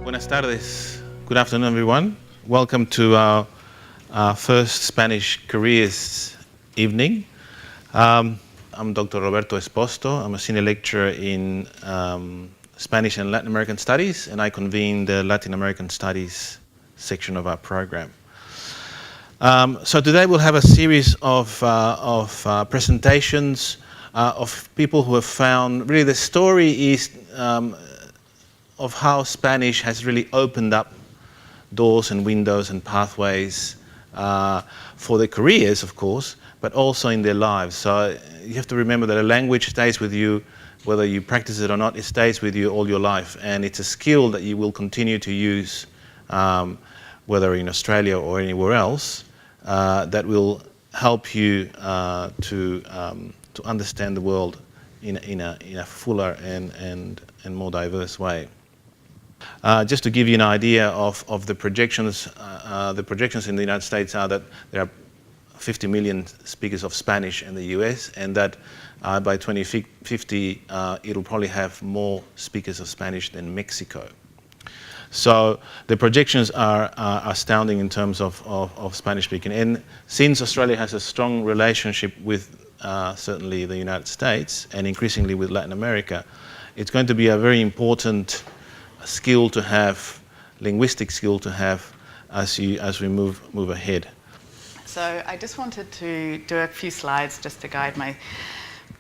Buenas tardes. Good afternoon, everyone. Welcome to our first Spanish Careers evening. I'm Dr. Roberto Esposto. I'm a senior lecturer in Spanish and Latin American Studies, and I convene the Latin American Studies section of our program. So today we'll have a series of presentations of people who have found, really the story is of how Spanish has really opened up doors and windows and pathways for their careers, of course, but also in their lives. So you have to remember that a language stays with you, whether you practice it or not, it stays with you all your life. And it's a skill that you will continue to use, whether in Australia or anywhere else, that will help you to understand the world in a fuller and more diverse way. Just to give you an idea of the projections in the United States are that there are 50 million speakers of Spanish in the US, and that by 2050 it'll probably have more speakers of Spanish than Mexico. So the projections are astounding in terms of Spanish speaking. And since Australia has a strong relationship with certainly the United States and increasingly with Latin America, it's going to be a very important skill to have, linguistic skill to have, as we move ahead. So I just wanted to do a few slides just to guide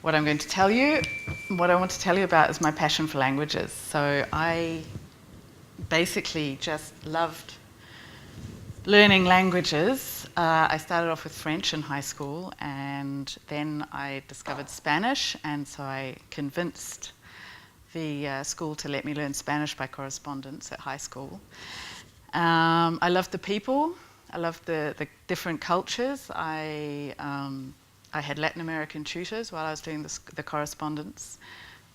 what I'm going to tell you. What I want to tell you about is my passion for languages. So I basically just loved learning languages. I started off with French in high school, and then I discovered Spanish, and so I convinced the school to let me learn Spanish by correspondence at high school. I loved the people. I loved the different cultures. I had Latin American tutors while I was doing the correspondence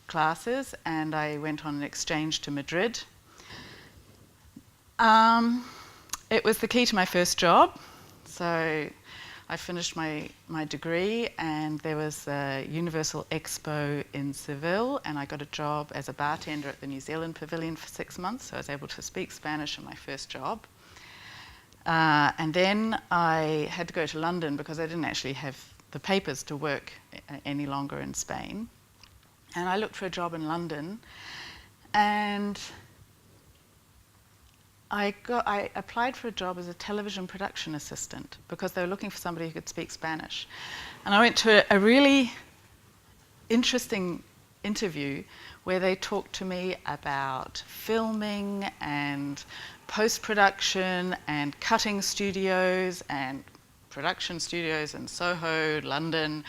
classes, and I went on an exchange to Madrid. It was the key to my first job. So I finished my degree, and there was a Universal Expo in Seville, and I got a job as a bartender at the New Zealand Pavilion for 6 months, so I was able to speak Spanish in my first job. And then I had to go to London because I didn't actually have the papers to work any longer in Spain. And I looked for a job in London, and I applied for a job as a television production assistant because they were looking for somebody who could speak Spanish. And I went to a really interesting interview where they talked to me about filming and post-production and cutting studios and production studios in Soho, London.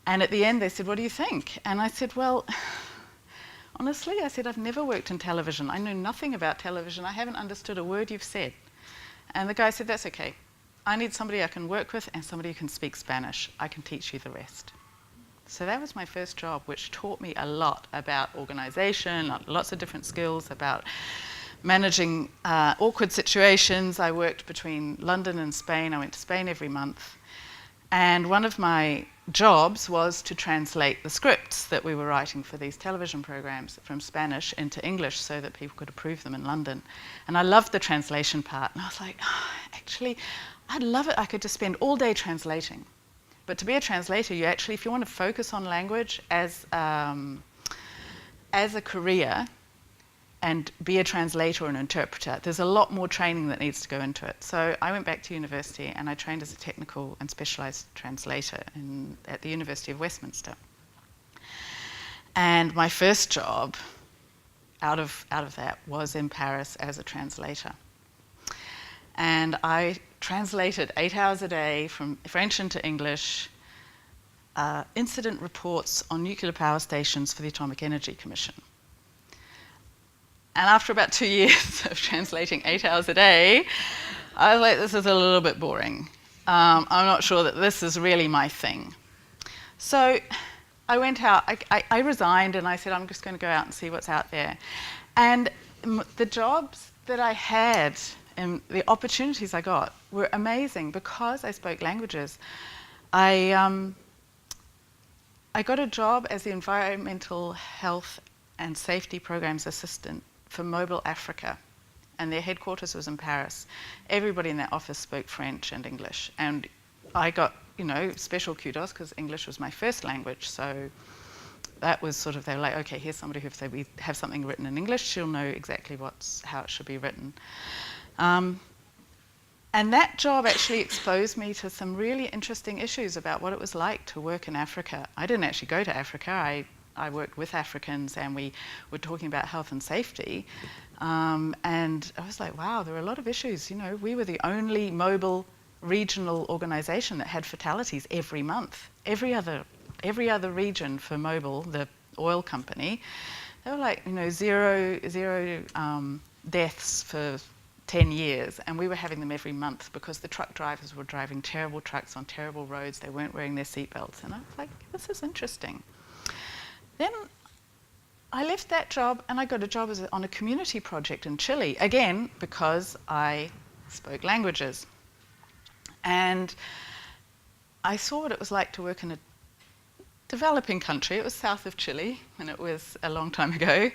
And at the end they said, "What do you think?" And I said, "Well, honestly," I said, "I've never worked in television. I know nothing about television. I haven't understood a word you've said." And the guy said, "That's okay. I need somebody I can work with and somebody who can speak Spanish. I can teach you the rest." So that was my first job, which taught me a lot about organization, lots of different skills, about managing awkward situations. I worked between London and Spain. I went to Spain every month. And one of my jobs was to translate the scripts that we were writing for these television programs from Spanish into English so that people could approve them in London. And I loved the translation part. And I was like, actually, I'd love it. I could just spend all day translating. But to be a translator, you actually, if you want to focus on language as a career and be a translator or an interpreter, there's a lot more training that needs to go into it. So I went back to university and I trained as a technical and specialised translator at the University of Westminster. And my first job out of that was in Paris as a translator. And I translated 8 hours a day from French into English, incident reports on nuclear power stations for the Atomic Energy Commission. And after about 2 years of translating 8 hours a day, I was like, this is a little bit boring. I'm not sure that this is really my thing. So I went out, I resigned, and I said, I'm just going to go out and see what's out there. And the jobs that I had and the opportunities I got were amazing because I spoke languages. I got a job as the Environmental Health and Safety Programs Assistant for Mobile Africa and their headquarters was in Paris. Everybody in that office spoke French and English, and I got, special kudos because English was my first language. So that was sort of, they were like, okay, here's somebody who, if we have something written in English, she'll know exactly how it should be written. And that job actually exposed me to some really interesting issues about what it was like to work in Africa. I didn't actually go to Africa. I worked with Africans, and we were talking about health and safety. And I was like, wow, there were a lot of issues. We were the only mobile regional organisation that had fatalities every month. Every other region for Mobil, the oil company, they were like, zero deaths for 10 years, and we were having them every month because the truck drivers were driving terrible trucks on terrible roads. They weren't wearing their seatbelts, and I was like, this is interesting. Then I left that job and I got a job on a community project in Chile, again because I spoke languages. And I saw what it was like to work in a developing country. It was south of Chile, and it was a long time ago.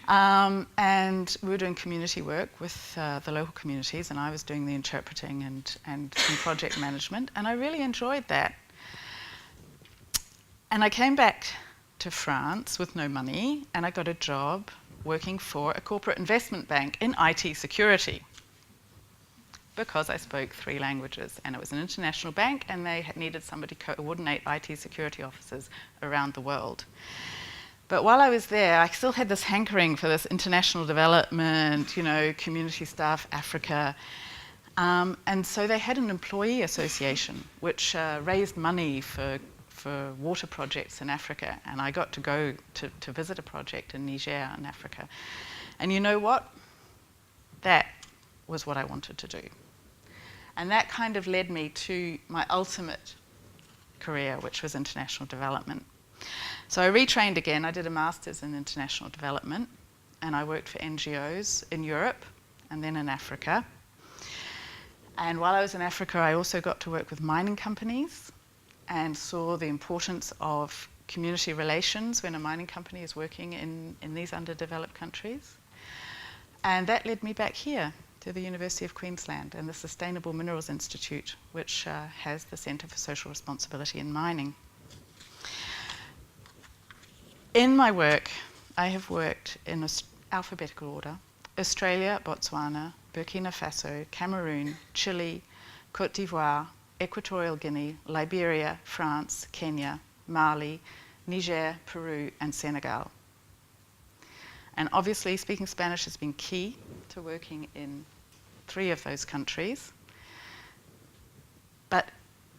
And we were doing community work with the local communities, and I was doing the interpreting and some project management, and I really enjoyed that. And I came back to France with no money, and I got a job working for a corporate investment bank in IT security, because I spoke 3 languages, and it was an international bank, and they needed somebody to coordinate IT security officers around the world. But while I was there, I still had this hankering for this international development, community stuff, Africa. And so they had an employee association which raised money for water projects in Africa, and I got to go to visit a project in Niger in Africa. And you know what? That was what I wanted to do. And that kind of led me to my ultimate career, which was international development. So I retrained again. I did a master's in international development, and I worked for NGOs in Europe and then in Africa. And while I was in Africa, I also got to work with mining companies and saw the importance of community relations when a mining company is working in these underdeveloped countries. And that led me back here to the University of Queensland and the Sustainable Minerals Institute, which has the Centre for Social Responsibility in Mining. In my work, I have worked in alphabetical order: Australia, Botswana, Burkina Faso, Cameroon, Chile, Côte d'Ivoire, Equatorial Guinea, Liberia, France, Kenya, Mali, Niger, Peru, and Senegal. And obviously, speaking Spanish has been key to working in 3 of those countries. But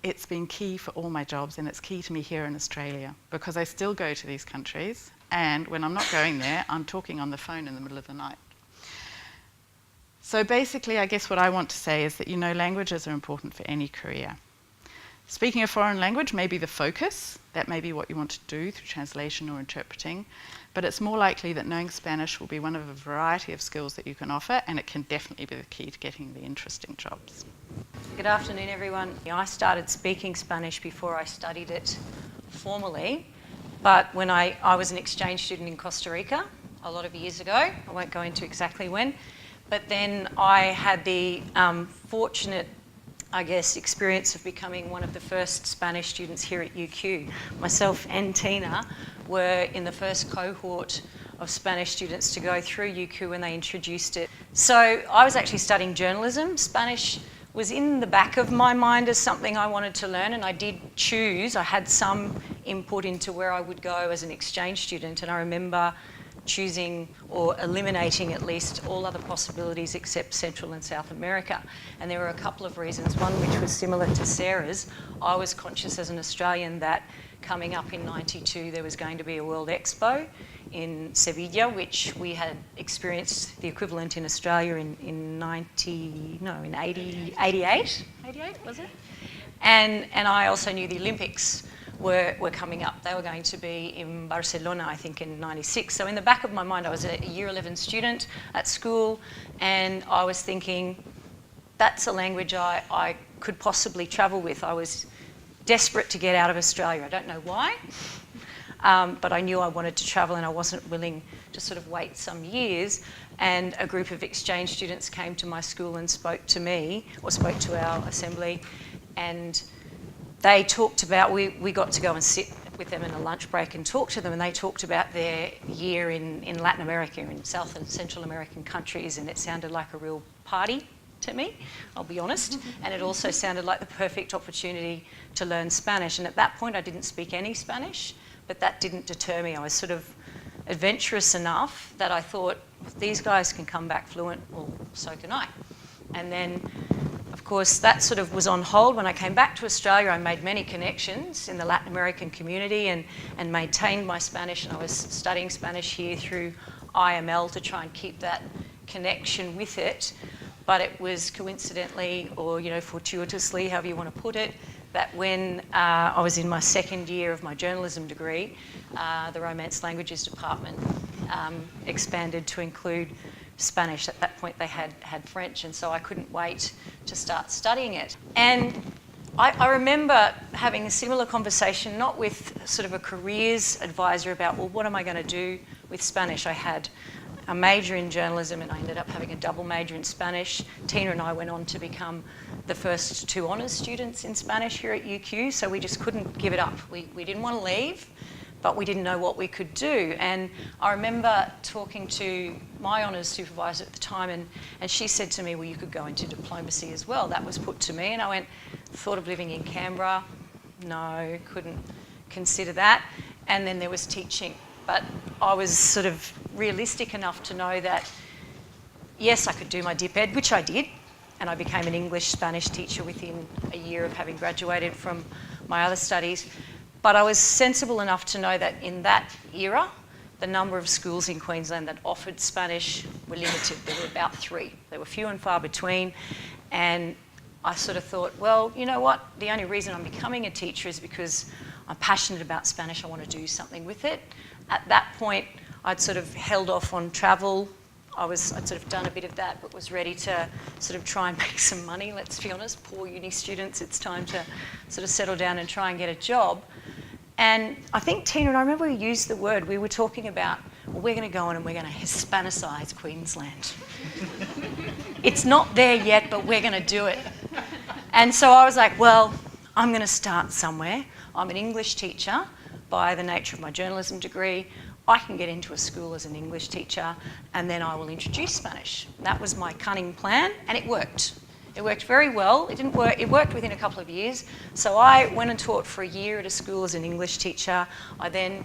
it's been key for all my jobs, and it's key to me here in Australia, because I still go to these countries, and when I'm not going there, I'm talking on the phone in the middle of the night. So basically, I guess what I want to say is that, languages are important for any career. Speaking a foreign language may be the focus. That may be what you want to do through translation or interpreting. But it's more likely that knowing Spanish will be one of a variety of skills that you can offer, and it can definitely be the key to getting the interesting jobs. Good afternoon, everyone. I started speaking Spanish before I studied it formally, but when I was an exchange student in Costa Rica a lot of years ago. I won't go into exactly when. But then I had the fortunate, experience of becoming one of the first Spanish students here at UQ. Myself and Tina were in the first cohort of Spanish students to go through UQ when they introduced it. So I was actually studying journalism. Spanish was in the back of my mind as something I wanted to learn, and I did choose. I had some input into where I would go as an exchange student, and I remember choosing or eliminating at least all other possibilities except Central and South America. And there were a couple of reasons. One, which was similar to Sarah's. I was conscious as an Australian that coming up in '92 there was going to be a World Expo in Sevilla, which we had experienced the equivalent in Australia in 88 was it? And I also knew the Olympics were coming up. They were going to be in Barcelona, I think, in '96. So in the back of my mind, I was a year 11 student at school, and I was thinking, that's a language I could possibly travel with. I was desperate to get out of Australia. I don't know why, but I knew I wanted to travel, and I wasn't willing to sort of wait some years, and a group of exchange students came to my school and spoke to me, or spoke to our assembly, and they talked about, we got to go and sit with them in a lunch break and talk to them, and they talked about their year in Latin America, in South and Central American countries, and it sounded like a real party to me, I'll be honest, and it also sounded like the perfect opportunity to learn Spanish. And at that point I didn't speak any Spanish, but that didn't deter me. I was sort of adventurous enough that I thought, if these guys can come back fluent, well, so can I. And then, of course, that sort of was on hold. When I came back to Australia, I made many connections in the Latin American community and maintained my Spanish, and I was studying Spanish here through IML to try and keep that connection with it. But it was coincidentally, or fortuitously, however you want to put it, that when I was in my second year of my journalism degree, the Romance Languages department expanded to include Spanish. At that point they had French, and so I couldn't wait to start studying it. And I remember having a similar conversation, not with sort of a careers advisor about, well, what am I going to do with Spanish? I had a major in journalism and I ended up having a double major in Spanish. Tina and I went on to become the first 2 honours students in Spanish here at UQ, so we just couldn't give it up. We didn't want to leave, but we didn't know what we could do. And I remember talking to my honours supervisor at the time, and she said to me, well, you could go into diplomacy as well. That was put to me, and I went, thought of living in Canberra. No, couldn't consider that. And then there was teaching. But I was sort of realistic enough to know that, yes, I could do my dip ed, which I did, and I became an English-Spanish teacher within a year of having graduated from my other studies. But I was sensible enough to know that in that era, the number of schools in Queensland that offered Spanish were limited. There were about 3. They were few and far between, and I sort of thought, well, you know what? The only reason I'm becoming a teacher is because I'm passionate about Spanish. I want to do something with it. At that point, I'd sort of held off on travel. I'd sort of done a bit of that, but was ready to sort of try and make some money, let's be honest. Poor uni students, it's time to sort of settle down and try and get a job. And I think Tina and I remember we used the word, we were talking about, well, we're going to go on and we're going to Hispanicize Queensland. It's not there yet, but we're going to do it. And so I was like, well, I'm going to start somewhere. I'm an English teacher by the nature of my journalism degree. I can get into a school as an English teacher, and then I will introduce Spanish. That was my cunning plan, and it worked. It worked very well. It didn't work. It worked within a couple of years. So I went and taught for a year at a school as an English teacher. I then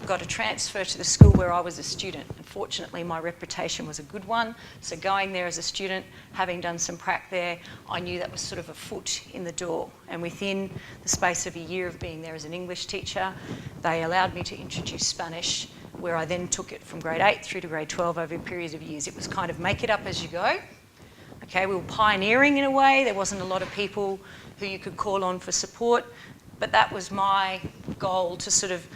got a transfer to the school where I was a student. Unfortunately, my reputation was a good one. So going there as a student, having done some prac there, I knew that was sort of a foot in the door. And within the space of a year of being there as an English teacher, they allowed me to introduce Spanish, where I then took it from grade 8 through to grade 12 over a period of years. It was kind of make it up as you go. Okay, we were pioneering in a way. There wasn't a lot of people who you could call on for support, but that was my goal, to sort of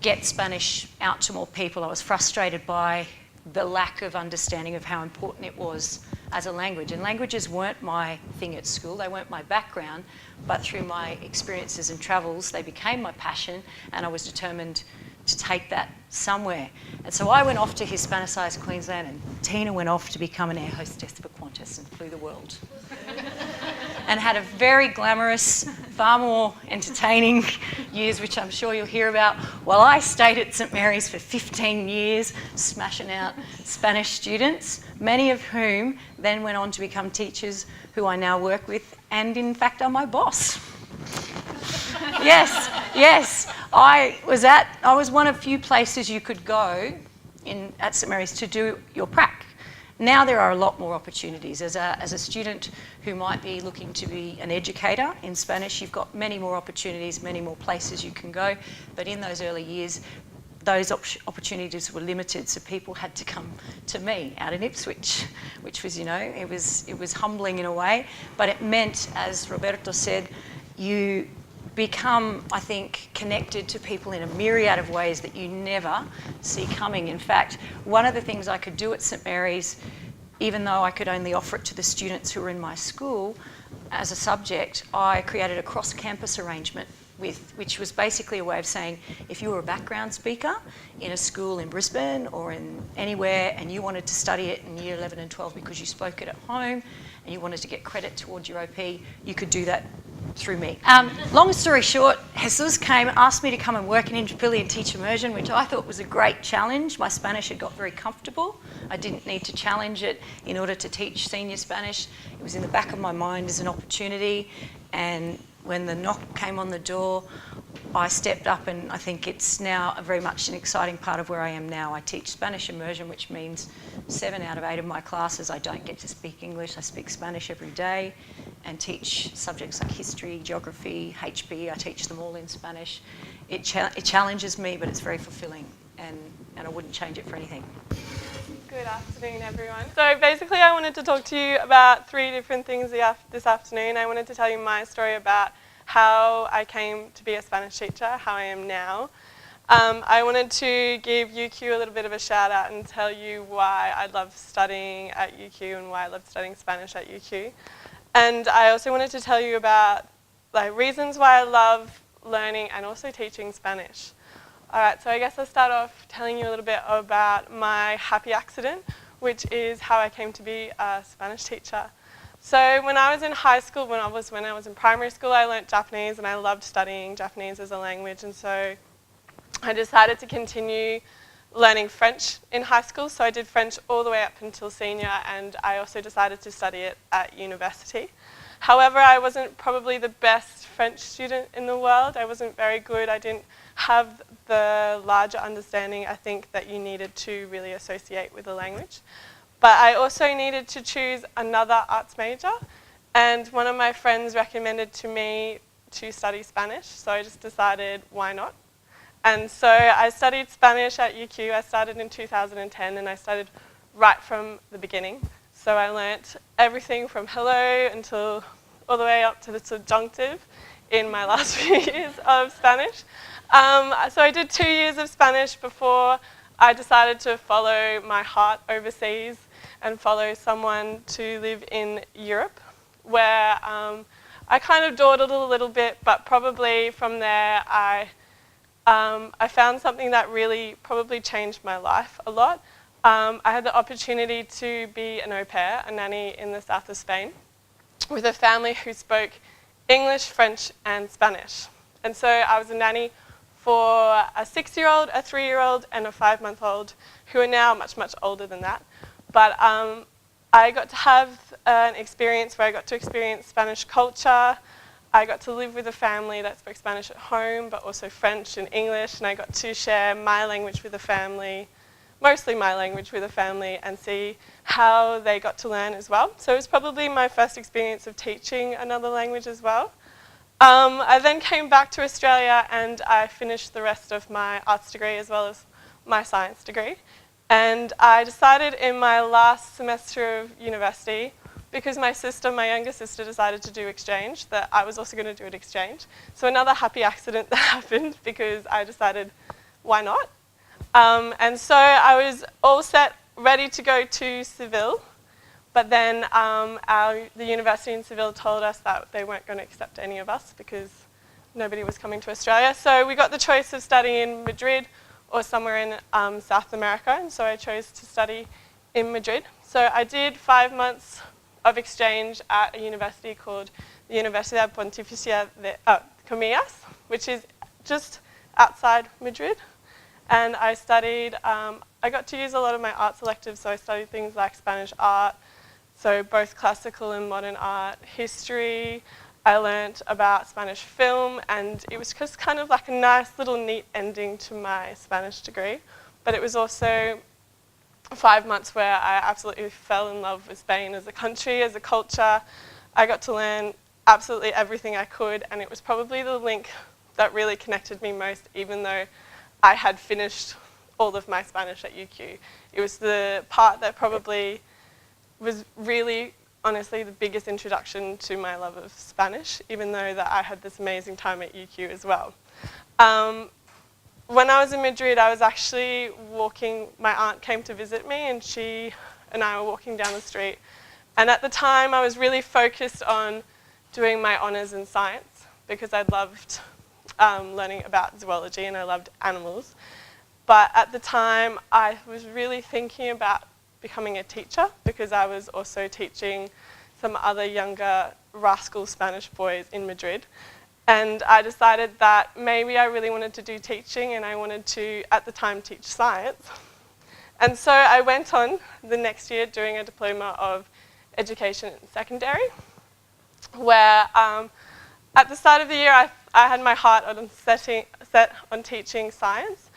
get Spanish out to more people. I was frustrated by the lack of understanding of how important it was as a language. And languages weren't my thing at school, they weren't my background, but through my experiences and travels, they became my passion, and I was determined to take that somewhere. And so I went off to Hispanicize Queensland, and Tina went off to become an air hostess for Qantas and flew the world. And had a very glamorous, far more entertaining years, which I'm sure you'll hear about, while I stayed at St Mary's for 15 years, smashing out Spanish students, many of whom then went on to become teachers who I now work with, and in fact are my boss. Yes. I was one of few places you could go at St Mary's to do your prac. Now there are a lot more opportunities. As a student who might be looking to be an educator in Spanish, you've got many more opportunities, many more places you can go. But in those early years, those opportunities were limited, so people had to come to me out in Ipswich, which was, it was humbling in a way. But it meant, as Roberto said, you become, I think, connected to people in a myriad of ways that you never see coming. In fact, one of the things I could do at St Mary's, even though I could only offer it to the students who were in my school as a subject, I created a cross-campus arrangement which was basically a way of saying if you were a background speaker in a school in Brisbane or in anywhere and you wanted to study it in year 11 and 12 because you spoke it at home and you wanted to get credit towards your OP, you could do that through me. Long story short, Jesus asked me to come and work in Intrapilli and teach immersion, which I thought was a great challenge. My Spanish had got very comfortable. I didn't need to challenge it in order to teach senior Spanish. It was in the back of my mind as an opportunity, and when the knock came on the door, I stepped up, and I think it's now very much an exciting part of where I am now. I teach Spanish immersion, which means 7 out of 8 of my classes I don't get to speak English. I speak Spanish every day and teach subjects like history, geography, HB. I teach them all in Spanish. It challenges me, but it's very fulfilling, and I wouldn't change it for anything. Good afternoon, everyone. So basically I wanted to talk to you about 3 different things this afternoon. I wanted to tell you my story about how I came to be a Spanish teacher, how I am now. I wanted to give UQ a little bit of a shout out and tell you why I love studying at UQ and why I love studying Spanish at UQ. And I also wanted to tell you about reasons why I love learning and also teaching Spanish. Alright, so I guess I'll start off telling you a little bit about my happy accident, which is how I came to be a Spanish teacher. So when I was in high school, when I was in primary school, I learnt Japanese and I loved studying Japanese as a language, and so I decided to continue learning French in high school. So I did French all the way up until senior, and I also decided to study it at university. However, I wasn't probably the best French student in the world. I wasn't very good. I didn't have the larger understanding, I think, that you needed to really associate with the language. But I also needed to choose another arts major, and one of my friends recommended to me to study Spanish, so I just decided why not. And so I studied Spanish at UQ. I started in 2010 and I started right from the beginning. So I learnt everything from hello until all the way up to the subjunctive in my last few years of Spanish. So I did 2 years of Spanish before I decided to follow my heart overseas and follow someone to live in Europe, where I kind of dawdled a little bit, but probably from there I found something that really probably changed my life a lot. I had the opportunity to be an au pair, a nanny in the south of Spain, with a family who spoke English, French and Spanish. And so I was a nanny for a 6-year-old, a 3-year-old and a 5-month-old, who are now much, much older than that. But I got to have an experience where I got to experience Spanish culture. I got to live with a family that spoke Spanish at home, but also French and English, and I got to share my language with a family, mostly my language with a family, and see how they got to learn as well. So it was probably my first experience of teaching another language as well. I then came back to Australia and I finished the rest of my arts degree as well as my science degree. And I decided in my last semester of university, because my younger sister decided to do exchange, that I was also going to do an exchange. So another happy accident that happened, because I decided, why not? And so I was all set, ready to go to Seville, but then the university in Seville told us that they weren't going to accept any of us because nobody was coming to Australia. So we got the choice of studying in Madrid or somewhere in South America, and so I chose to study in Madrid. So I did 5 months of exchange at a university called the Universidad Pontificia de Comillas, which is just outside Madrid. And I studied, I got to use a lot of my arts electives, so I studied things like Spanish art, so both classical and modern art, history. I learnt about Spanish film, and it was just kind of like a nice little neat ending to my Spanish degree. But it was also 5 months where I absolutely fell in love with Spain as a country, as a culture. I got to learn absolutely everything I could, and it was probably the link that really connected me most, even though I had finished all of my Spanish at UQ. It was the part that probably was really, honestly, the biggest introduction to my love of Spanish, even though that I had this amazing time at UQ as well. When I was in Madrid, I was actually walking, my aunt came to visit me, and she and I were walking down the street. And at the time, I was really focused on doing my honours in science, because I'd loved learning about zoology, and I loved animals. But at the time, I was really thinking about becoming a teacher because I was also teaching some other younger rascal Spanish boys in Madrid. And I decided that maybe I really wanted to do teaching, and I wanted to, at the time, teach science. And so I went on the next year doing a diploma of education in secondary, where at the start of the year I had my heart on set on teaching science.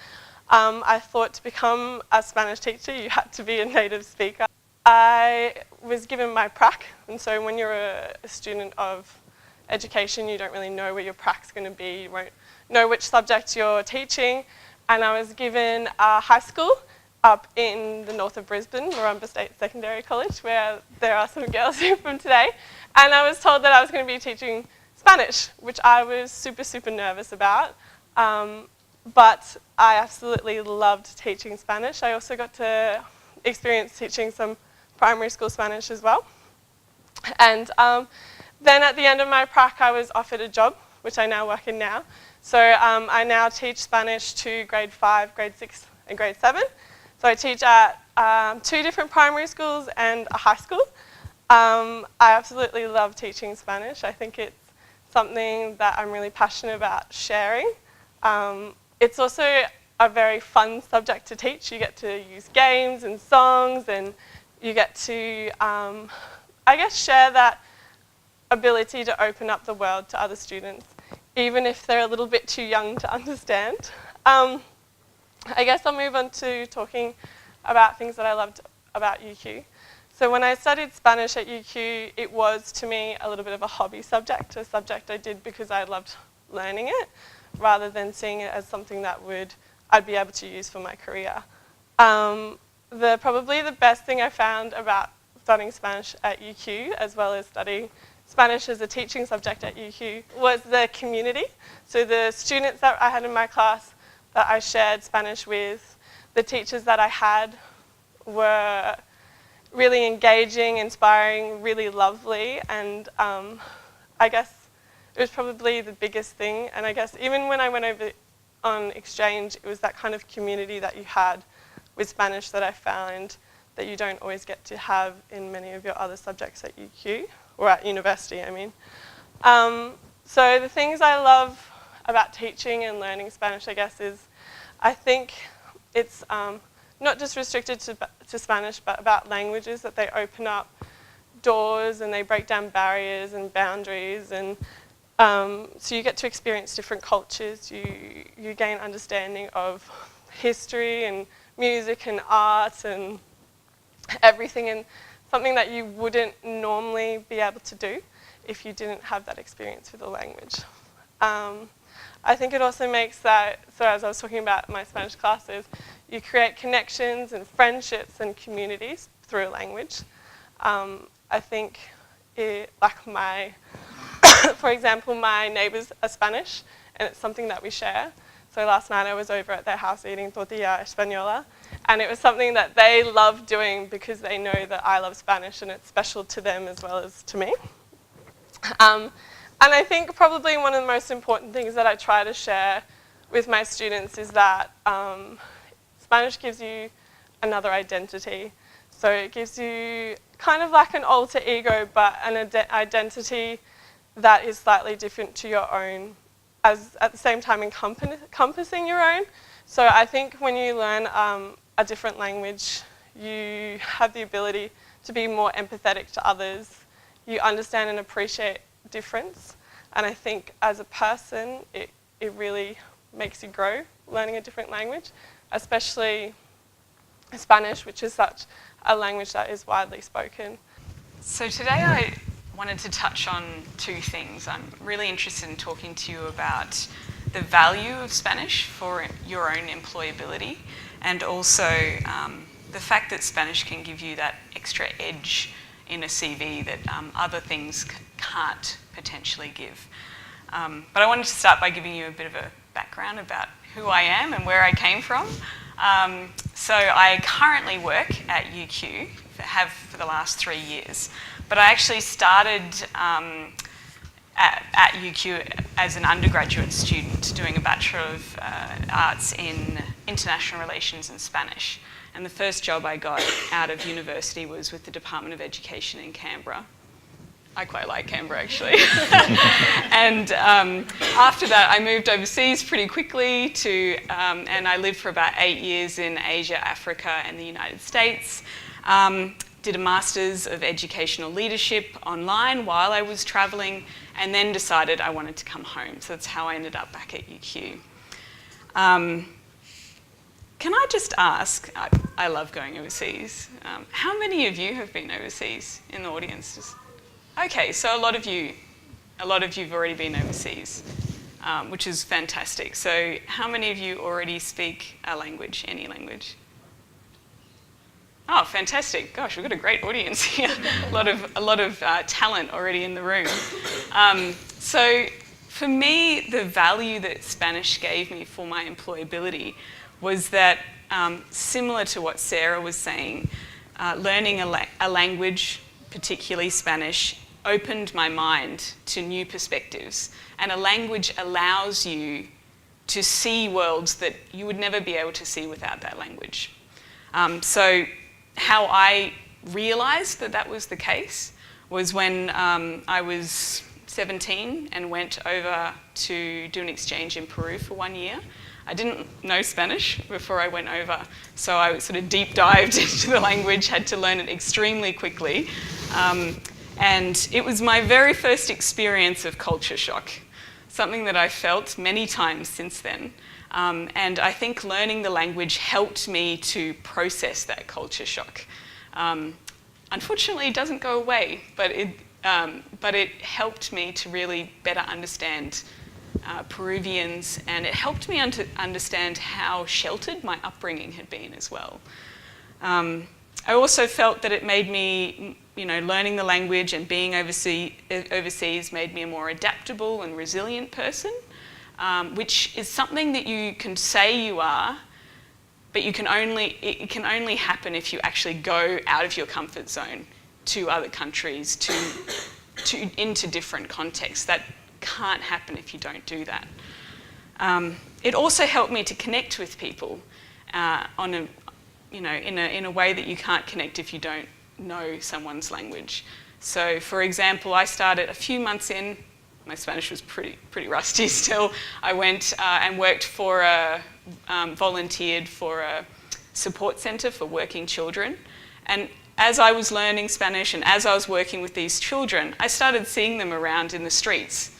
I thought to become a Spanish teacher you had to be a native speaker. I was given my prac, and so when you're a student of education you don't really know where your prac's going to be, you won't know which subject you're teaching, and I was given a high school up in the north of Brisbane, Marumba State Secondary College, where there are some girls here from today, and I was told that I was going to be teaching Spanish, which I was super, super nervous about. But I absolutely loved teaching Spanish. I also got to experience teaching some primary school Spanish as well. And then at the end of my prac, I was offered a job, which I now work in now. So I now teach Spanish to grade 5, grade 6, and grade 7. So I teach at 2 different primary schools and a high school. I absolutely love teaching Spanish. I think it's something that I'm really passionate about sharing. It's also a very fun subject to teach. You get to use games and songs, and you get to, I guess, share that ability to open up the world to other students, even if they're a little bit too young to understand. I guess I'll move on to talking about things that I loved about UQ. So when I studied Spanish at UQ, it was to me a little bit of a hobby subject, a subject I did because I loved learning it, rather than seeing it as something that I'd be able to use for my career. Probably the best thing I found about studying Spanish at UQ, as well as studying Spanish as a teaching subject at UQ, was the community. So the students that I had in my class that I shared Spanish with, the teachers that I had were really engaging, inspiring, really lovely, and I guess it was probably the biggest thing. And I guess even when I went over on exchange, it was that kind of community that you had with Spanish that I found that you don't always get to have in many of your other subjects at UQ, or at university, I mean. So the things I love about teaching and learning Spanish, I guess, is I think it's not just restricted to Spanish, but about languages, that they open up doors and they break down barriers and boundaries, and so you get to experience different cultures. You gain understanding of history and music and art and everything, and something that you wouldn't normally be able to do if you didn't have that experience with the language. I think it also makes that, so as I was talking about my Spanish classes, you create connections and friendships and communities through language. I think for example, my neighbours are Spanish, and it's something that we share. So last night I was over at their house eating tortilla española, and it was something that they love doing because they know that I love Spanish and it's special to them as well as to me. And I think probably one of the most important things that I try to share with my students is that Spanish gives you another identity. So it gives you kind of like an alter ego, but an identity that is slightly different to your own, as at the same time encompassing your own. So I think when you learn a different language, you have the ability to be more empathetic to others. You understand and appreciate difference. And I think as a person, it really makes you grow learning a different language, especially Spanish, which is such a language that is widely spoken. So today I wanted to touch on 2 things. I'm really interested in talking to you about the value of Spanish for your own employability, and also the fact that Spanish can give you that extra edge in a CV that other things can't potentially give. But I wanted to start by giving you a bit of a background about who I am and where I came from. So I currently work at UQ, have for the last 3 years, but I actually started at UQ as an undergraduate student doing a Bachelor of Arts in International Relations and Spanish. And the first job I got out of university was with the Department of Education in Canberra. I quite like Canberra, actually. And after that, I moved overseas pretty quickly and I lived for about 8 years in Asia, Africa, and the United States. Did a Master's of Educational Leadership online while I was travelling, and then decided I wanted to come home. So that's how I ended up back at UQ. Can I just ask, I love going overseas. How many of you have been overseas in the audience? Okay, so a lot of you have already been overseas, which is fantastic. So how many of you already speak a language, any language? Oh, fantastic. Gosh, we've got a great audience here. a lot of talent already in the room. So for me, the value that Spanish gave me for my employability was that, similar to what Sarah was saying, learning a language, particularly Spanish, opened my mind to new perspectives. And a language allows you to see worlds that you would never be able to see without that language. So how I realised that that was the case was when I was 17 and went over to do an exchange in Peru for 1 year. I didn't know Spanish before I went over, so I sort of deep dived into the language, had to learn it extremely quickly. And it was my very first experience of culture shock, something that I felt many times since then. And I think learning the language helped me to process that culture shock. Unfortunately, it doesn't go away, but it helped me to really better understand Peruvians, and it helped me understand how sheltered my upbringing had been as well. I also felt that it made me, learning the language and being overseas made me a more adaptable and resilient person, which is something that you can say you are, but it can only happen if you actually go out of your comfort zone to other countries, into different contexts. That can't happen if you don't do that. It also helped me to connect with people in a way that you can't connect if you don't know someone's language. So, for example, I started a few months in. My Spanish was pretty rusty still. I went and worked for volunteered for a support centre for working children. And as I was learning Spanish and as I was working with these children, I started seeing them around in the streets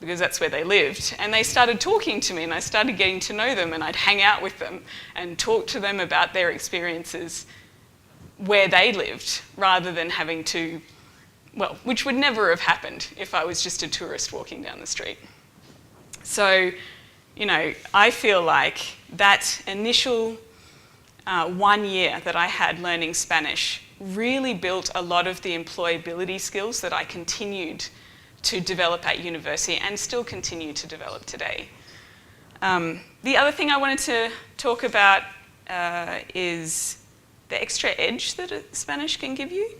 because that's where they lived. And they started talking to me and I started getting to know them, and I'd hang out with them and talk to them about their experiences where they lived rather than having to, which would never have happened if I was just a tourist walking down the street. So, I feel like that initial 1 year that I had learning Spanish really built a lot of the employability skills that I continued to develop at university and still continue to develop today. The other thing I wanted to talk about is the extra edge that Spanish can give you.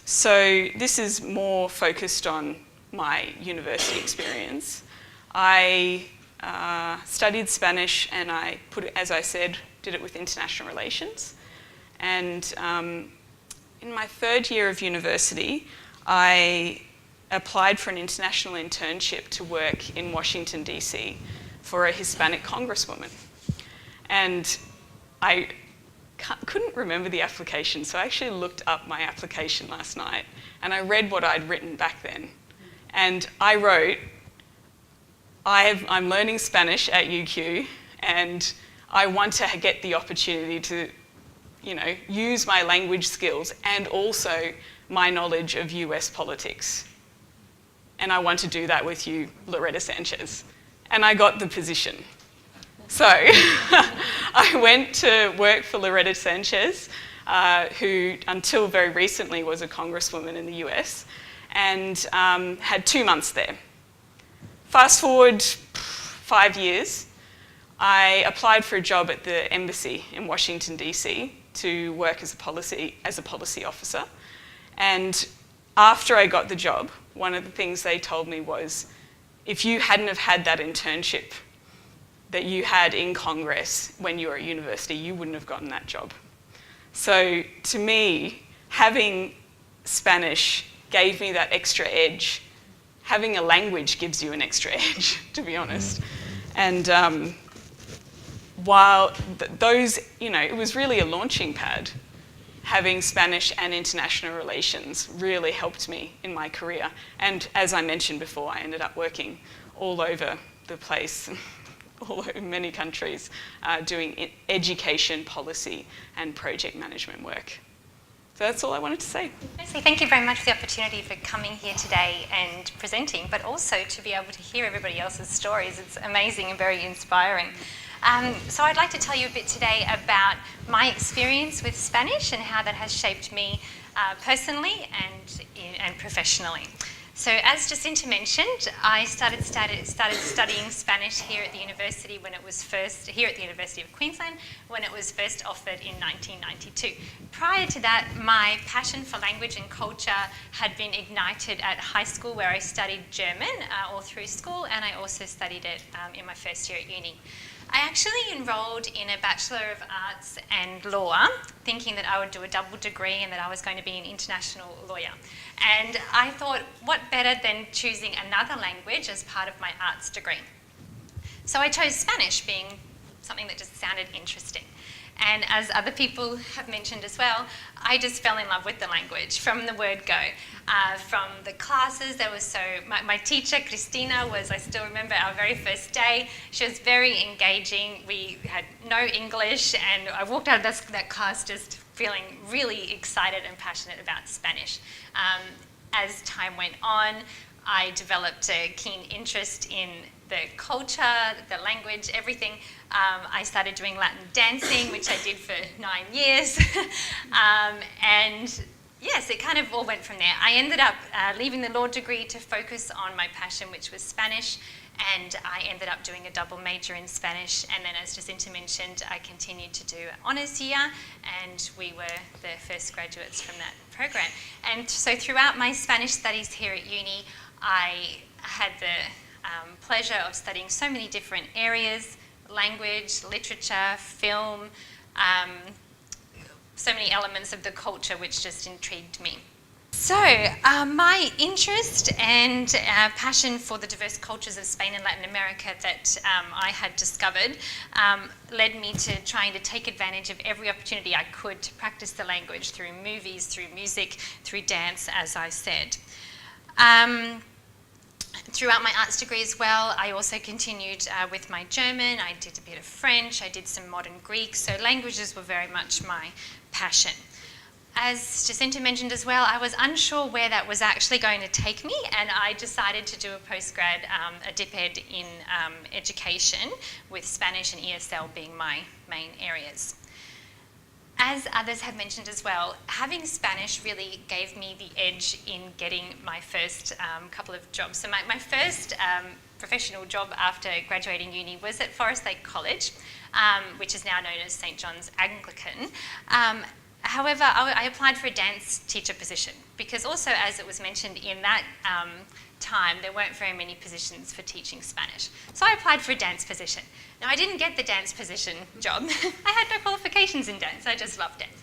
So this is more focused on my university experience. I studied Spanish and I as I said, did it with international relations. And in my third year of university, I applied for an international internship to work in Washington, DC for a Hispanic congresswoman. And I couldn't remember the application, so I actually looked up my application last night and I read what I'd written back then. And I wrote, I'm learning Spanish at UQ and I want to get the opportunity to, use my language skills and also my knowledge of US politics. And I want to do that with you, Loretta Sanchez. And I got the position. So I went to work for Loretta Sanchez, who until very recently was a congresswoman in the US, and had 2 months there. Fast forward 5 years, I applied for a job at the embassy in Washington, DC to work as a policy officer. And after I got the job, one of the things they told me was, if you hadn't have had that internship that you had in Congress when you were at university, you wouldn't have gotten that job. So to me, having Spanish gave me that extra edge. Having a language gives you an extra edge, to be honest. And while those, it was really a launching pad. Having Spanish and international relations really helped me in my career. And as I mentioned before, I ended up working all over the place, all over many countries, doing education, policy, and project management work. So that's all I wanted to say. Firstly, thank you very much for the opportunity for coming here today and presenting, but also to be able to hear everybody else's stories. It's amazing and very inspiring. So I'd like to tell you a bit today about my experience with Spanish and how that has shaped me personally and professionally. So as Jacinta mentioned, I started studying Spanish here at the university here at the University of Queensland when it was first offered in 1992. Prior to that, my passion for language and culture had been ignited at high school, where I studied German all through school, and I also studied it in my first year at uni. I actually enrolled in a Bachelor of Arts and Law, thinking that I would do a double degree and that I was going to be an international lawyer. And I thought, what better than choosing another language as part of my arts degree? So I chose Spanish, being something that just sounded interesting. And as other people have mentioned as well, I just fell in love with the language from the word go. From the classes, my teacher, Cristina, I still remember our very first day. She was very engaging. We had no English, and I walked out of that class just feeling really excited and passionate about Spanish. As time went on, I developed a keen interest in the culture, the language, everything. I started doing Latin dancing, which I did for 9 years. And yes, it kind of all went from there. I ended up leaving the law degree to focus on my passion, which was Spanish. And I ended up doing a double major in Spanish. And then, as Jacinta mentioned, I continued to do an honours year, and we were the first graduates from that program. And so throughout my Spanish studies here at uni, I had the pleasure of studying so many different areas: language, literature, film, so many elements of the culture which just intrigued me. So my interest and passion for the diverse cultures of Spain and Latin America that I had discovered led me to trying to take advantage of every opportunity I could to practice the language through movies, through music, through dance, as I said. Throughout my arts degree as well, I also continued with my German. I did a bit of French, I did some modern Greek, so languages were very much my passion. As Jacinta mentioned as well, I was unsure where that was actually going to take me, and I decided to do a postgrad, a dip-ed in education, with Spanish and ESL being my main areas. As others have mentioned as well, having Spanish really gave me the edge in getting my first couple of jobs. So my first professional job after graduating uni was at Forest Lake College, which is now known as St John's Anglican. However, I applied for a dance teacher position because also, as it was mentioned in that time, there weren't very many positions for teaching Spanish. So I applied for a dance position. Now, I didn't get the dance position job. I had no qualifications in dance. I just loved dance.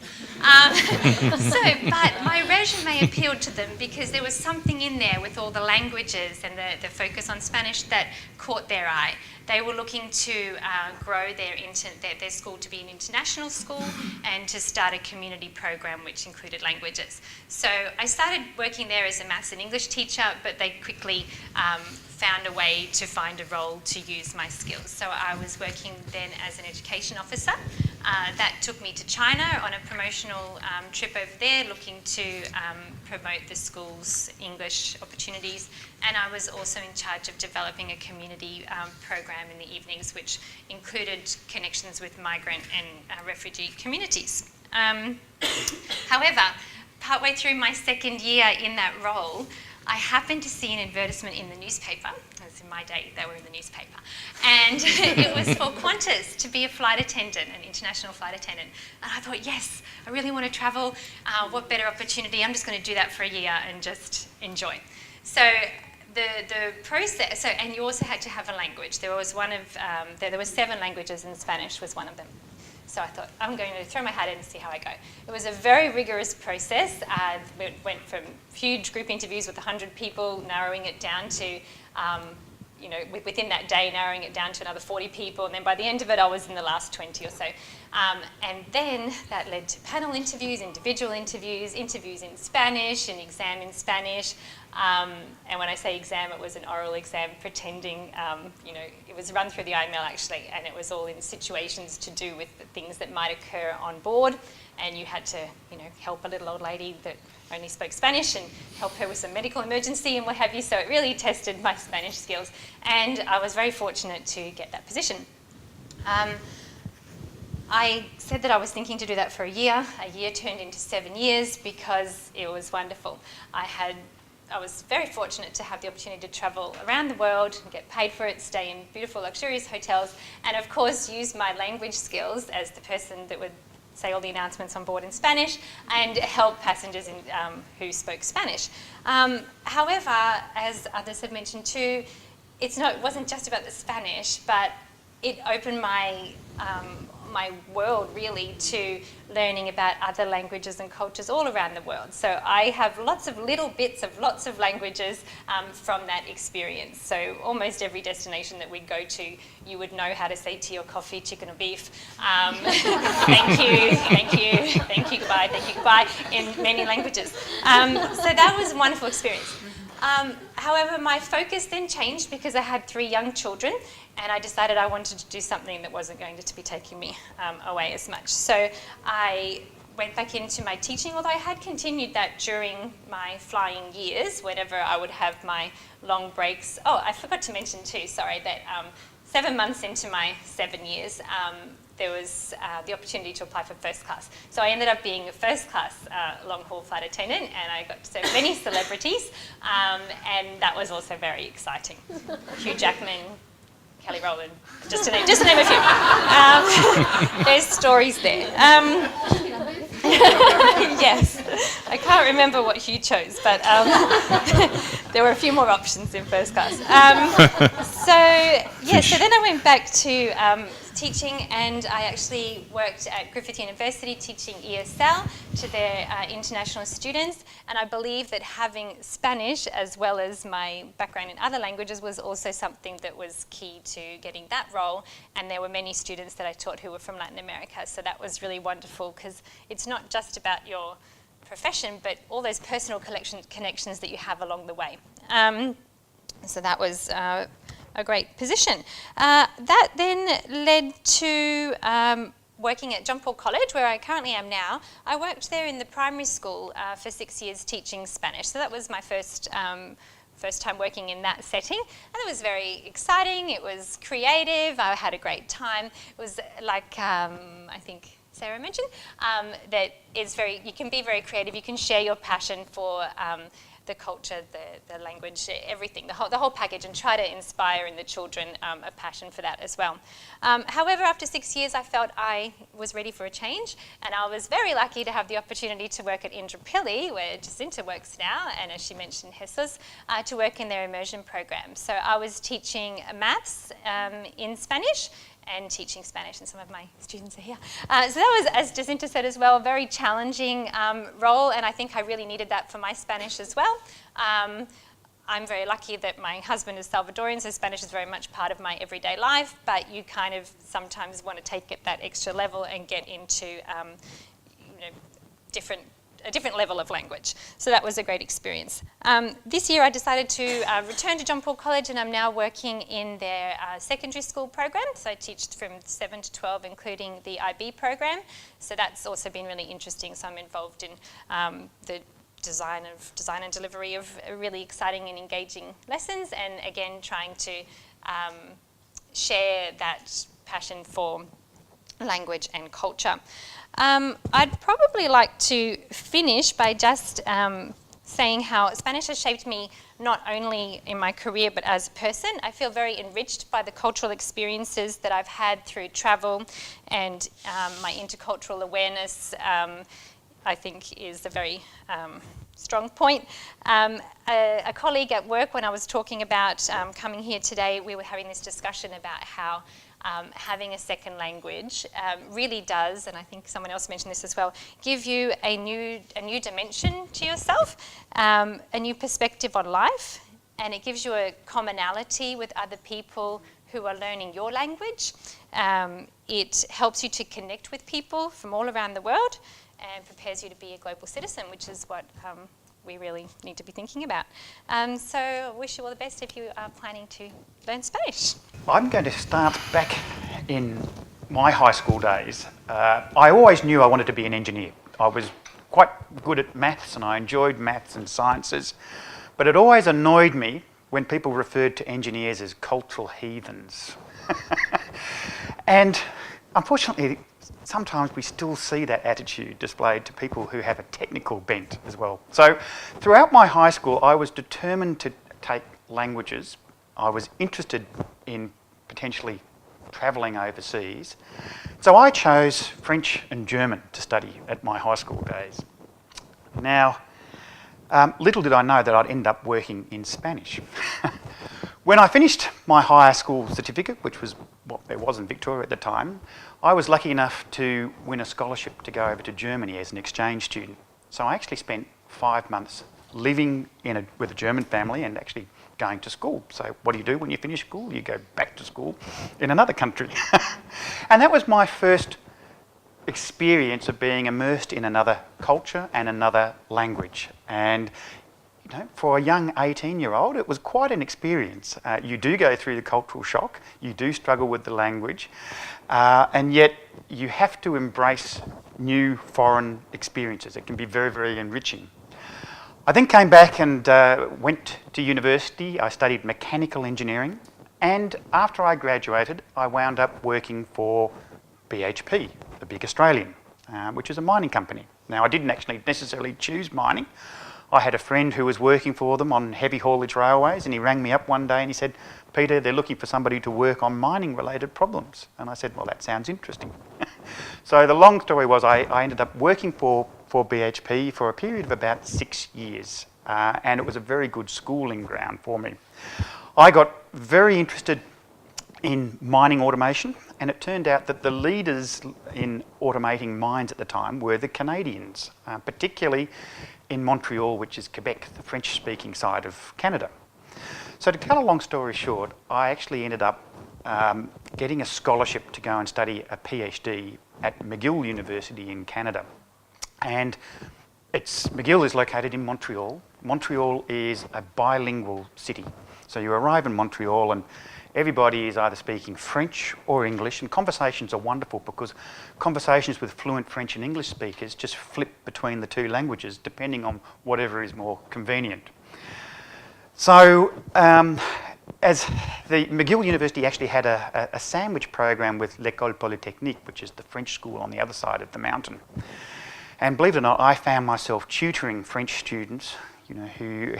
But my resume appealed to them because there was something in there with all the languages and the focus on Spanish that caught their eye. They were looking to grow their school to be an international school and to start a community program which included languages. So I started working there as a maths and English teacher, but they quickly found a way to find a role to use my skills. So I was working then as an education officer. That took me to China on a promotional trip over there, looking to promote the school's English opportunities. And I was also in charge of developing a community program in the evenings, which included connections with migrant and refugee communities. However, partway through my second year in that role, I happened to see an advertisement in the newspaper. As in my day, they were in the newspaper. And it was for Qantas to be a flight attendant, an international flight attendant. And I thought, yes, I really want to travel. What better opportunity? I'm just going to do that for a year and just enjoy. So the process, and you also had to have a language. There was there were 7 languages, and Spanish was one of them. So I thought, I'm going to throw my hat in and see how I go. It was a very rigorous process. It went from huge group interviews with 100 people, narrowing it down to, within that day, narrowing it down to another 40 people. And then by the end of it, I was in the last 20 or so. And then that led to panel interviews, individual interviews, interviews in Spanish, an exam in Spanish. And when I say exam, it was an oral exam, pretending, it was run through the IML actually, and it was all in situations to do with the things that might occur on board. And you had to, help a little old lady that only spoke Spanish and help her with some medical emergency and what have you. So it really tested my Spanish skills. And I was very fortunate to get that position. I said that I was thinking to do that for a year. A year turned into 7 years because it was wonderful. I was very fortunate to have the opportunity to travel around the world and get paid for it, stay in beautiful, luxurious hotels, and of course use my language skills as the person that would say all the announcements on board in Spanish and help passengers who spoke Spanish. However, as others have mentioned too, it wasn't just about the Spanish, but it opened my world really to learning about other languages and cultures all around the world. So I have lots of little bits of lots of languages from that experience. So almost every destination that we'd go to, you would know how to say tea or coffee, chicken or beef, thank you, goodbye, in many languages. So that was a wonderful experience. However, my focus then changed because I had 3 young children, and I decided I wanted to do something that wasn't going to be taking me away as much. So I went back into my teaching, although I had continued that during my flying years, whenever I would have my long breaks. Oh, I forgot to mention too, sorry, that 7 months into my 7 years, there was the opportunity to apply for first class. So I ended up being a first class long-haul flight attendant, and I got to serve many celebrities, and that was also very exciting. Hugh Jackman, Kelly Rowland, just to name a few. There's stories there. Yes, I can't remember what Hugh chose, but there were a few more options in first class. So then I went back to teaching, and I actually worked at Griffith University teaching ESL to their international students, and I believe that having Spanish as well as my background in other languages was also something that was key to getting that role, and there were many students that I taught who were from Latin America, so that was really wonderful because it's not just about your profession but all those personal connections that you have along the way. So that was a great position. That then led to working at John Paul College, where I currently am now. I worked there in the primary school for 6 years teaching Spanish. So that was my first time working in that setting. And it was very exciting. It was creative. I had a great time. It was like, I think Sarah mentioned, that you can be very creative. You can share your passion for the culture, the language, everything, the whole package, and try to inspire in the children a passion for that as well. However, after 6 years, I felt I was ready for a change, and I was very lucky to have the opportunity to work at Indooroopilly, where Jacinta works now, and as she mentioned, Jesus, to work in their immersion program. So I was teaching maths in Spanish, and teaching Spanish, and some of my students are here. So that was, as Jacinta said as well, a very challenging role, and I think I really needed that for my Spanish as well. I'm very lucky that my husband is Salvadorian, so Spanish is very much part of my everyday life, but you kind of sometimes want to take it that extra level and get into a different level of language. So that was a great experience. This year I decided to return to John Paul College, and I'm now working in their secondary school program. So I teach from 7 to 12, including the IB program. So that's also been really interesting. So I'm involved in the design and delivery of really exciting and engaging lessons, and again trying to share that passion for language and culture. I'd probably like to finish by just saying how Spanish has shaped me not only in my career but as a person. I feel very enriched by the cultural experiences that I've had through travel, and my intercultural awareness I think is a very strong point. A colleague at work, when I was talking about coming here today, we were having this discussion about how having a second language really does, and I think someone else mentioned this as well, give you a new dimension to yourself, a new perspective on life, and it gives you a commonality with other people who are learning your language. It helps you to connect with people from all around the world and prepares you to be a global citizen, which is what we really need to be thinking about. So I wish you all the best if you are planning to learn Spanish. I'm going to start back in my high school days. I always knew I wanted to be an engineer. I was quite good at maths and I enjoyed maths and sciences, but it always annoyed me when people referred to engineers as cultural heathens. And unfortunately, sometimes we still see that attitude displayed to people who have a technical bent as well. So throughout my high school, I was determined to take languages. I was interested in potentially travelling overseas. So I chose French and German to study at my high school days. Now, little did I know that I'd end up working in Spanish. When I finished my higher school certificate, which was what there was in Victoria at the time, I was lucky enough to win a scholarship to go over to Germany as an exchange student. So I actually spent 5 months living with a German family and actually going to school. So what do? When you finish school? You go back to school in another country. And that was my first experience of being immersed in another culture and another language. And for a young 18-year-old, it was quite an experience. You do go through the cultural shock, you do struggle with the language, and yet you have to embrace new foreign experiences. It can be very, very enriching. I then came back and went to university. I studied mechanical engineering, and after I graduated, I wound up working for BHP, the big Australian, which is a mining company. Now, I didn't actually necessarily choose mining. I had a friend who was working for them on heavy haulage railways, and he rang me up one day and he said, "Peter, they're looking for somebody to work on mining related problems." And I said, "Well, that sounds interesting." So the long story was I ended up working for BHP for a period of about 6 years, and it was a very good schooling ground for me. I got very interested in mining automation, and it turned out that the leaders in automating mines at the time were the Canadians, particularly in Montreal, which is Quebec, the French-speaking side of Canada. So to cut a long story short, I actually ended up getting a scholarship to go and study a PhD at McGill University in Canada. And McGill is located in Montreal. Montreal is a bilingual city. So you arrive in Montreal and everybody is either speaking French or English, and conversations are wonderful because conversations with fluent French and English speakers just flip between the two languages depending on whatever is more convenient. So as the McGill University actually had a sandwich program with l'École Polytechnique, which is the French school on the other side of the mountain. And believe it or not, I found myself tutoring French students, who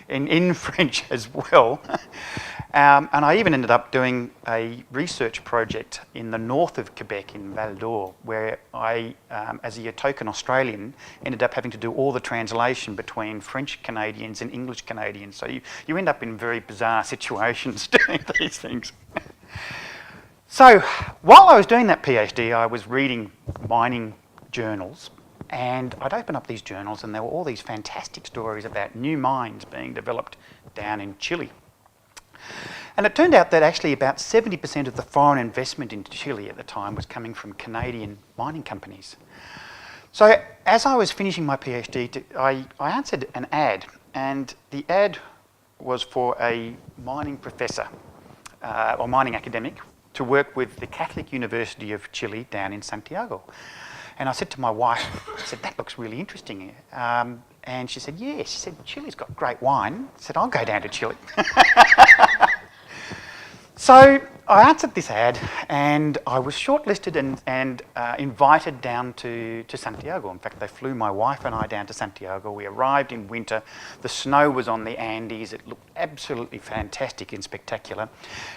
in French as well. And I even ended up doing a research project in the north of Quebec in Val d'Or, where I, as a token Australian, ended up having to do all the translation between French Canadians and English Canadians. So you end up in very bizarre situations doing these things. So while I was doing that PhD, I was reading mining journals. And I'd open up these journals and there were all these fantastic stories about new mines being developed down in Chile. And it turned out that actually about 70% of the foreign investment into Chile at the time was coming from Canadian mining companies. So as I was finishing my PhD, I answered an ad, and the ad was for a mining professor or mining academic to work with the Catholic University of Chile down in Santiago. And I said to my wife, I said, "That looks really interesting." And she said, "Yeah." She said, "Chile's got great wine." I said, "I'll go down to Chile." So I answered this ad and I was shortlisted and invited down to Santiago. In fact, they flew my wife and I down to Santiago. We arrived in winter. The snow was on the Andes. It looked absolutely fantastic and spectacular.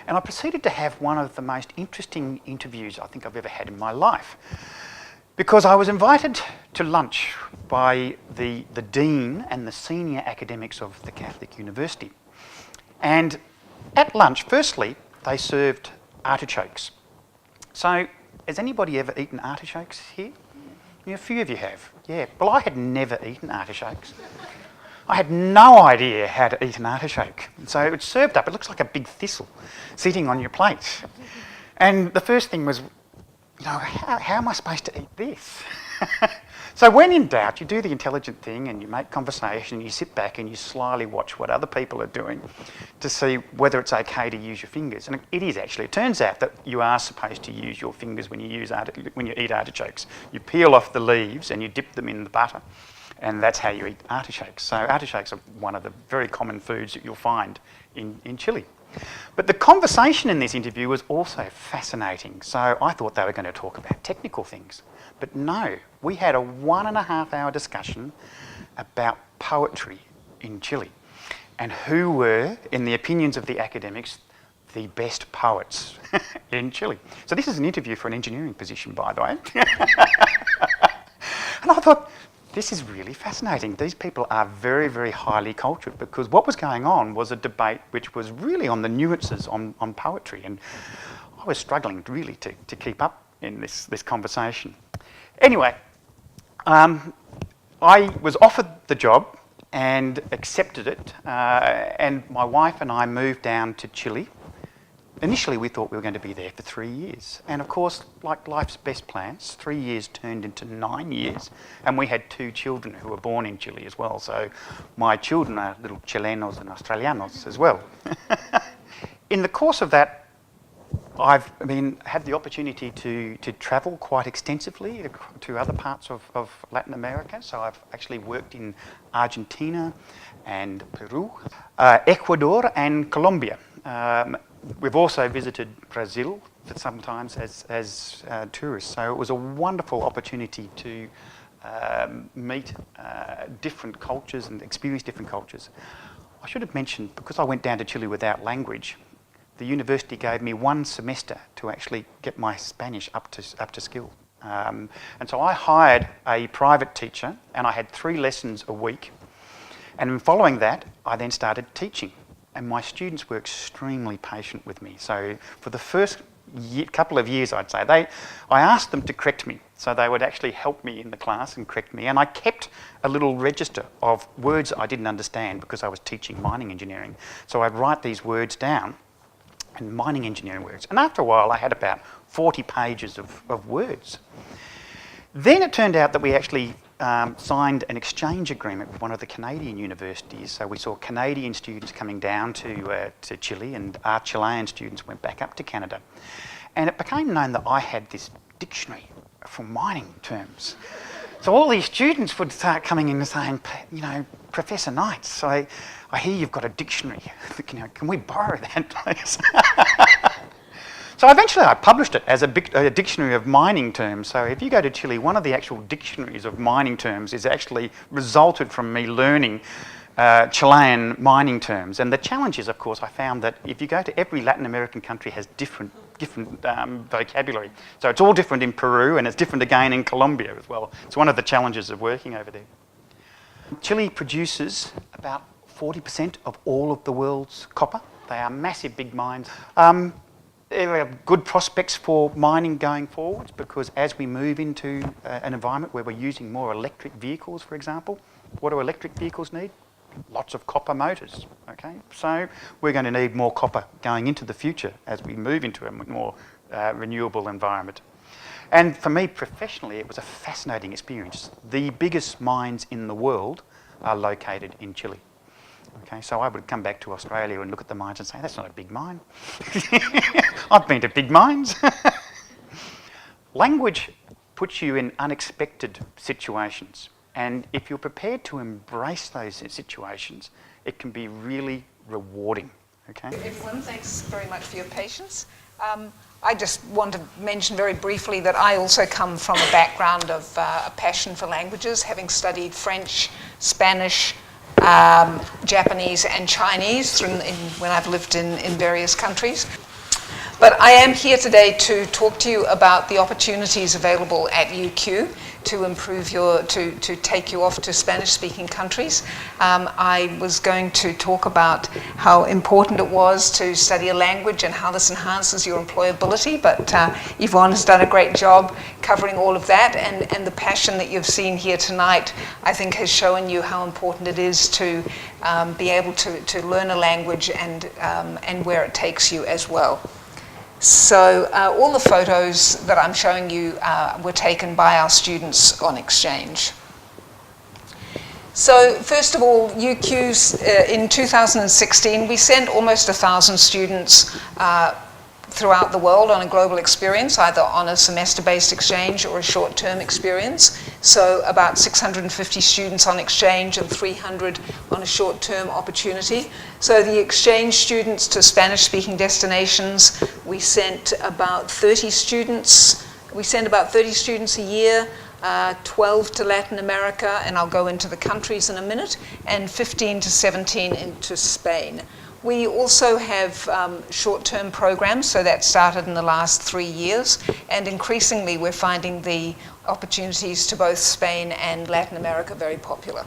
And I proceeded to have one of the most interesting interviews I think I've ever had in my life. Because I was invited to lunch by the dean and the senior academics of the Catholic University. And at lunch, firstly, they served artichokes. So, has anybody ever eaten artichokes here? Yeah, a few of you have. Yeah, well, I had never eaten artichokes. I had no idea how to eat an artichoke. So it's served up, it looks like a big thistle sitting on your plate. And the first thing was, how am I supposed to eat this? So when in doubt, you do the intelligent thing and you make conversation, you sit back and you slyly watch what other people are doing to see whether it's okay to use your fingers. And it is actually. It turns out that you are supposed to use your fingers when you eat artichokes. You peel off the leaves and you dip them in the butter, and that's how you eat artichokes. So artichokes are one of the very common foods that you'll find in Chile. But the conversation in this interview was also fascinating. So I thought they were going to talk about technical things. But no, we had a 1.5 hour discussion about poetry in Chile and who were, in the opinions of the academics, the best poets in Chile. So this is an interview for an engineering position, by the way. And I thought, this is really fascinating. These people are very, very highly cultured, because what was going on was a debate which was really on the nuances on poetry, and I was struggling really to keep up in this conversation. Anyway, I was offered the job and accepted it, and my wife and I moved down to Chile. Initially, we thought we were going to be there for 3 years. And of course, like life's best plans, 3 years turned into 9 years. And we had 2 children who were born in Chile as well. So my children are little Chilenos and Australianos as well. In the course of that, I've had the opportunity to travel quite extensively to other parts of Latin America. So I've actually worked in Argentina and Peru, Ecuador and Colombia. We've also visited Brazil sometimes as tourists. So it was a wonderful opportunity to meet different cultures and experience different cultures. I should have mentioned, because I went down to Chile without language, the university gave me 1 semester to actually get my Spanish up to skill. And so I hired a private teacher, and I had 3 lessons a week. And following that, I then started teaching. And my students were extremely patient with me. So for the first couple of years, I'd say, I asked them to correct me. So they would actually help me in the class and correct me. And I kept a little register of words I didn't understand, because I was teaching mining engineering. So I'd write these words down, and mining engineering words. And after a while, I had about 40 pages of words. Then it turned out that we actually signed an exchange agreement with one of the Canadian universities. So we saw Canadian students coming down to Chile, and our Chilean students went back up to Canada. And it became known that I had this dictionary for mining terms. So all these students would start coming in and saying, Professor Knights, I hear you've got a dictionary. Can we borrow that, please? So eventually I published it as a dictionary of mining terms. So if you go to Chile, one of the actual dictionaries of mining terms is actually resulted from me learning Chilean mining terms. And the challenge is, of course, I found that if you go to every Latin American country has different vocabulary. So it's all different in Peru, and it's different again in Colombia as well. It's one of the challenges of working over there. Chile produces about 40% of all of the world's copper. They are massive big mines. There are good prospects for mining going forwards, because as we move into an environment where we're using more electric vehicles, for example, what do electric vehicles need? Lots of copper motors, okay? So we're going to need more copper going into the future as we move into a more renewable environment. And for me professionally, it was a fascinating experience. The biggest mines in the world are located in Chile. Okay, so I would come back to Australia and look at the mines and say, that's not a big mine. I've been to big mines. Language puts you in unexpected situations. And if you're prepared to embrace those situations, it can be really rewarding. Okay? Everyone, thanks very much for your patience. I just want to mention very briefly that I also come from a background of a passion for languages, having studied French, Spanish, Japanese and Chinese when I've lived in various countries. But I am here today to talk to you about the opportunities available at UQ to improve to take you off to Spanish-speaking countries. I was going to talk about how important it was to study a language and how this enhances your employability, but Yvonne has done a great job covering all of that, and the passion that you've seen here tonight, I think, has shown you how important it is to be able to learn a language and where it takes you as well. So all the photos that I'm showing you were taken by our students on exchange. So first of all, UQ's in 2016, we sent almost 1,000 students throughout the world on a global experience, either on a semester-based exchange or a short-term experience. So about 650 students on exchange and 300 on a short-term opportunity. So the exchange students to Spanish-speaking destinations, we sent about 30 students. We send about 30 students a year, 12 to Latin America, and I'll go into the countries in a minute, and 15 to 17 into Spain. We also have short-term programs, so that started in the last 3 years, and increasingly we're finding the opportunities to both Spain and Latin America very popular.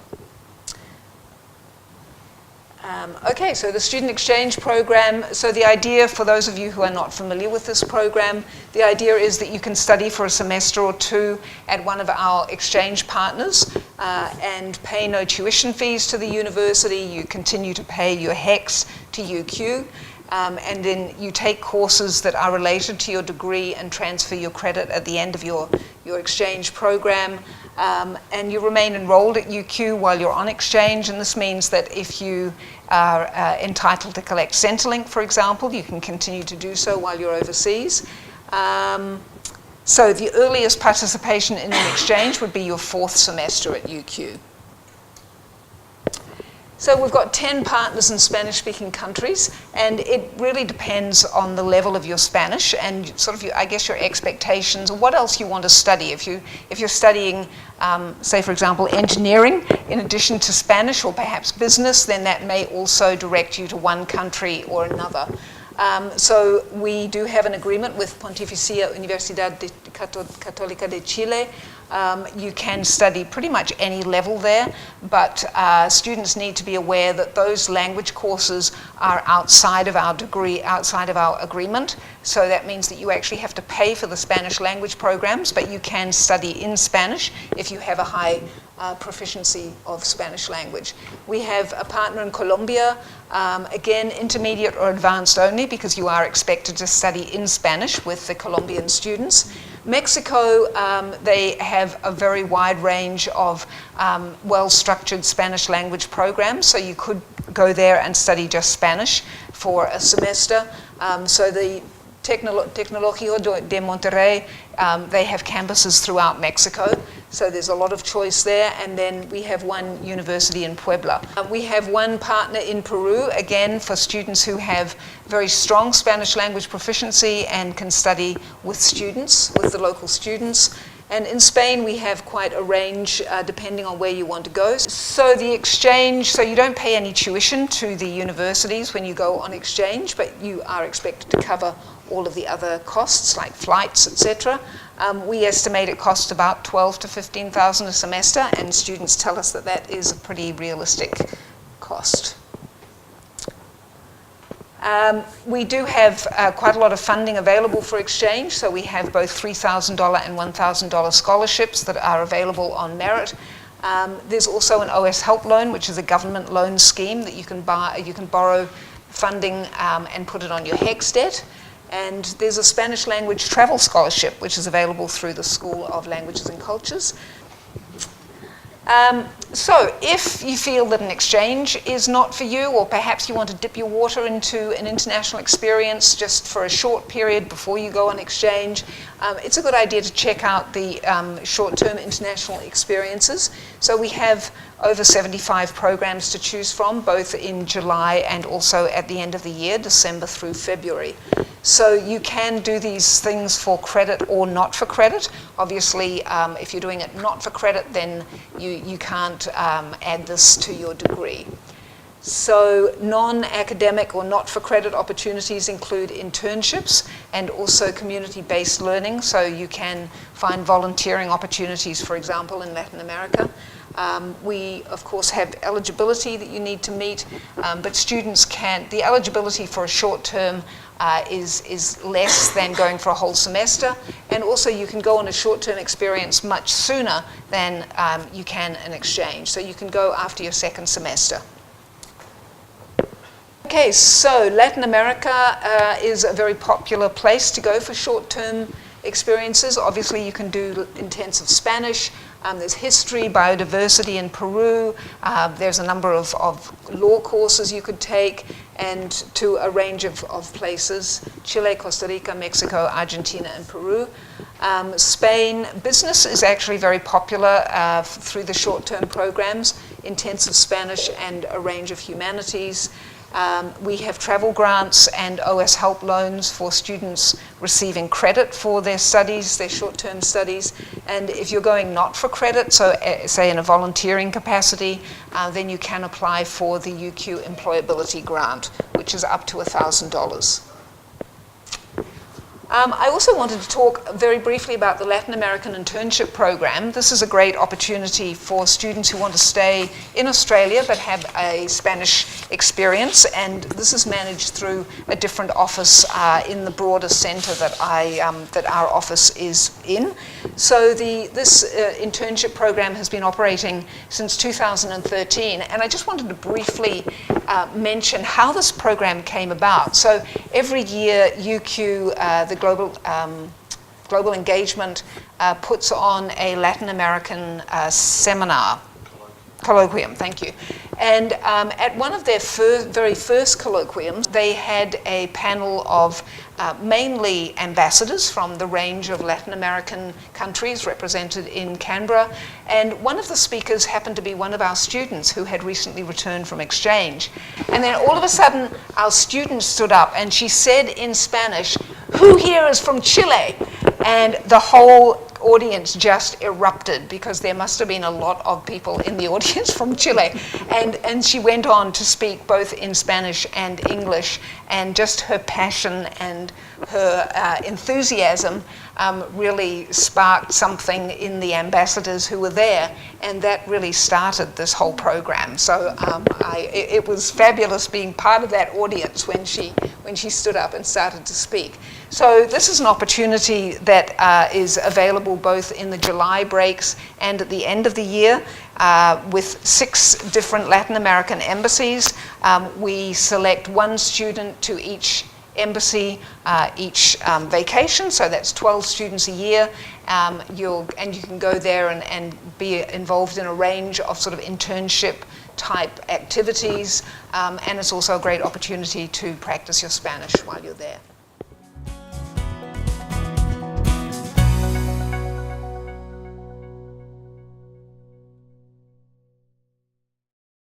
Okay, so the student exchange program. So the idea, for those of you who are not familiar with this program, the idea is that you can study for a semester or two at one of our exchange partners and pay no tuition fees to the university. You continue to pay your HECS to UQ. And then you take courses that are related to your degree and transfer your credit at the end of your exchange program. And you remain enrolled at UQ while you're on exchange, and this means that if you are entitled to collect Centrelink, for example, you can continue to do so while you're overseas. So the earliest participation in an exchange would be your 4th semester at UQ. So we've got 10 partners in Spanish-speaking countries, and it really depends on the level of your Spanish and sort of, I guess, your expectations, or what else you want to study. If you're studying, say, for example, engineering in addition to Spanish, or perhaps business, then that may also direct you to one country or another. So we do have an agreement with Pontificia Universidad Católica de Chile. You can study pretty much any level there, but students need to be aware that those language courses are outside of our degree, outside of our agreement. So that means that you actually have to pay for the Spanish language programs, but you can study in Spanish if you have a high proficiency of Spanish language. We have a partner in Colombia, again, intermediate or advanced only, because you are expected to study in Spanish with the Colombian students. Mexico, they have a very wide range of well-structured Spanish language programs, so you could go there and study just Spanish for a semester. So the Tecnológico de Monterrey, they have campuses throughout Mexico, so there's a lot of choice there. And then we have one university in Puebla. We have one partner in Peru, again, for students who have very strong Spanish language proficiency and can study with students, with the local students. And in Spain, we have quite a range depending on where you want to go. So the exchange, so you don't pay any tuition to the universities when you go on exchange, but you are expected to cover all of the other costs like flights, etc. We estimate it costs about $12,000 to $15,000 a semester, and students tell us that that is a pretty realistic cost. We do have quite a lot of funding available for exchange, so we have both $3,000 and $1,000 scholarships that are available on merit. There's also an OS Help Loan, which is a government loan scheme that you can borrow funding and put it on your HECS debt. And there's a Spanish language travel scholarship, which is available through the School of Languages and Cultures. So if you feel that an exchange is not for you, or perhaps you want to dip your water into an international experience just for a short period before you go on exchange, it's a good idea to check out the short-term international experiences. So we have over 75 programs to choose from, both in July and also at the end of the year, December through February. So you can do these things for credit or not for credit. Obviously, if you're doing it not for credit, then you can't add this to your degree. So non-academic or not-for-credit opportunities include internships and also community-based learning. So you can find volunteering opportunities, for example, in Latin America. We, of course, have eligibility that you need to meet, but students can't. The eligibility for a short term is less than going for a whole semester, and also you can go on a short-term experience much sooner than you can an exchange. So you can go after your second semester. Okay, so Latin America is a very popular place to go for short-term experiences. Obviously, you can do intensive Spanish. There's history, biodiversity in Peru. There's a number of law courses you could take, and to a range of places: Chile, Costa Rica, Mexico, Argentina, and Peru. Spain, business is actually very popular through the short-term programs, intensive Spanish and a range of humanities. We have travel grants and OS help loans for students receiving credit for their studies, their short-term studies. And if you're going not for credit, so say in a volunteering capacity, then you can apply for the UQ Employability Grant, which is up to $1,000. I also wanted to talk very briefly about the Latin American Internship Program. This is a great opportunity for students who want to stay in Australia but have a Spanish experience, and this is managed through a different office in the broader centre that our office is in. So this internship program has been operating since 2013, and I just wanted to briefly mention how this program came about. So every year UQ, the Global Engagement, puts on a Latin American colloquium, thank you. And at one of their very first colloquiums, they had a panel of mainly ambassadors from the range of Latin American countries represented in Canberra. And one of the speakers happened to be one of our students who had recently returned from exchange. And then all of a sudden, our student stood up and she said in Spanish, "Who here is from Chile?" And the whole audience just erupted, because there must have been a lot of people in the audience from Chile. And she went on to speak both in Spanish and English, and just her passion and her enthusiasm really sparked something in the ambassadors who were there, and that really started this whole program. So it was fabulous being part of that audience when she stood up and started to speak. So this is an opportunity that is available both in the July breaks and at the end of the year with 6 different Latin American embassies. We select one student to each embassy each vacation, so that's 12 students a year. You can go there and be involved in a range of sort of internship type activities, and it's also a great opportunity to practice your Spanish while you're there.